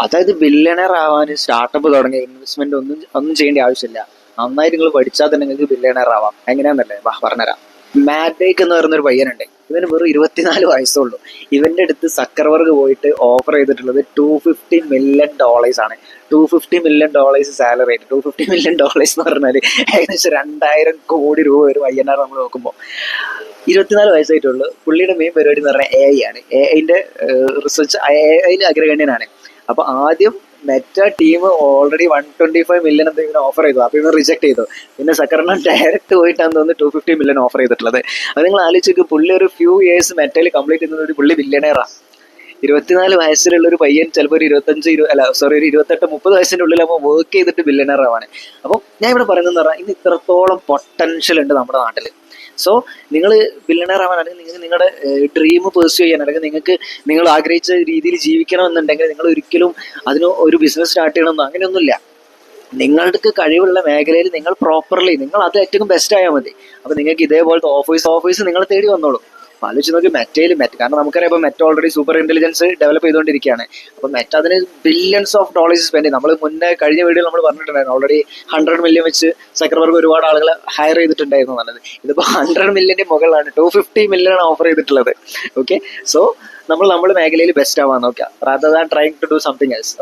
അതായത് ബില്യണയർ ആവാൻ സ്റ്റാർട്ടപ്പ് തുടങ്ങിയ ഇൻവെസ്റ്റ്മെന്റ് ഒന്നും ചെയ്യേണ്ട ആവശ്യമില്ല. നന്നായിട്ട് നിങ്ങൾ പഠിച്ചാൽ തന്നെ നിങ്ങൾക്ക് ബില്യണയർ ആവാം. എങ്ങനെയാന്നല്ലേ വാ പറഞ്ഞുതരാം. മാഡേക്ക് എന്ന് പറയുന്ന ഒരു പയ്യനുണ്ട്. ഇവന് വെറും 24 വയസ്സുള്ളൂ. ഇവന്റെ അടുത്ത് സക്കർബർഗ് പോയിട്ട് ഓഫർ ചെയ്തിട്ടുള്ളത് $250 ആണ്. $250 സാലറി ആയിട്ട്. $250 എന്ന് പറഞ്ഞാൽ ഏകദേശം 2000 കോടി ഒരു പയ്യനാണ് നമ്മൾ നോക്കുമ്പോൾ. 24 വയസ്സായിട്ടുള്ളൂ. പുള്ളിയുടെ മെയിൻ പരിപാടി എന്ന് പറഞ്ഞാൽ AI ആണ്. AI research AI അഗ്രഗണ്യനാണ്. അപ്പൊ ആദ്യം മെറ്റ ടീം ഓൾറെഡി 125 മില്യൺ എന്തെങ്കിലും ഓഫർ ചെയ്തു. അപ്പൊ ഇവൻ റിജക്ട് ചെയ്തു. പിന്നെ സക്കറിന് ഡയറക്റ്റ് പോയിട്ടാണ് തോന്നുന്നു 250 മില്യൺ ഓഫർ ചെയ്തിട്ടുള്ളത്. അത് നിങ്ങൾ ആലോചിച്ച്, പുള്ളി ഒരു ഫ്യൂ ഇയേഴ്സ് മെറ്റയിൽ കംപ്ലീറ്റ് ചെയ്യുന്ന ഒരു പുള്ളി ബില്യണയറാ. 24 വയസ്സിലുള്ള ഒരു പയ്യൻ ചിലപ്പോൾ ഒരു 28-30 വയസ്സിന്റെ ഉള്ളിലാകുമ്പോൾ വർക്ക് ചെയ്തിട്ട് ബില്യണയർ ആവാണ്. അപ്പം ഞാൻ ഇവിടെ പറയുന്നത് പറഞ്ഞാൽ ഇന്ന് ഇത്രത്തോളം പൊട്ടൻഷ്യൽ ഉണ്ട് നമ്മുടെ നാട്ടിൽ. സോ നിങ്ങൾ ബില്യണയർ ആവാൻ, അല്ലെങ്കിൽ നിങ്ങൾക്ക് നിങ്ങളുടെ ഡ്രീം പേഴ്സ്യൂ ചെയ്യാൻ, അല്ലെങ്കിൽ നിങ്ങൾക്ക് നിങ്ങൾ ആഗ്രഹിച്ച രീതിയിൽ ജീവിക്കണം എന്നുണ്ടെങ്കിൽ നിങ്ങൾ ഒരിക്കലും അതിന് ഒരു ബിസിനസ് സ്റ്റാർട്ട് ചെയ്യണമെന്നോ അങ്ങനെയൊന്നുമില്ല. നിങ്ങൾക്ക് കഴിവുള്ള മേഖലയിൽ നിങ്ങൾ പ്രോപ്പർലി നിങ്ങൾ അത് ഏറ്റവും ബെസ്റ്റ് ആയാൽ മതി. അപ്പൊ നിങ്ങൾക്ക് ഇതേപോലത്തെ ഓഫേഴ്സ് നിങ്ങൾ തേടി വന്നോളൂ. ആലോചിച്ച് നോക്കി മെറ്റ, കാരണം നമുക്കറിയാം ഇപ്പൊ Meta already super intelligence develop ചെയ്തുകൊണ്ടിരിക്കുകയാണ്. അപ്പൊ മെറ്റ അതിന് ബില്യൺസ് ഓഫ് ഡോളേഴ്സ് സ്പെൻഡ് ചെയ്യും. നമ്മൾ മുന്നേ കഴിഞ്ഞ വീഡിയോ നമ്മൾ പറഞ്ഞിട്ടുണ്ടായിരുന്നു, ഓൾറെഡി 100 മില്യൺ വെച്ച് സക്കർബർഗ് ഒരുപാട് ആളുകളെ ഹയർ ചെയ്തിട്ടുണ്ടായിരുന്നു എന്നുള്ളത്. ഇതിപ്പോ 100 മില്യന്റെ മുകളിലാണ്, 250 മില്യൺ ആണ് ഓഫർ ചെയ്തിട്ടുള്ളത്. ഓക്കെ, സോ നമ്മൾ നമ്മുടെ മേഖലയിൽ ബെസ്റ്റ് ആവാൻ നോക്കുക, rather than trying to do something else.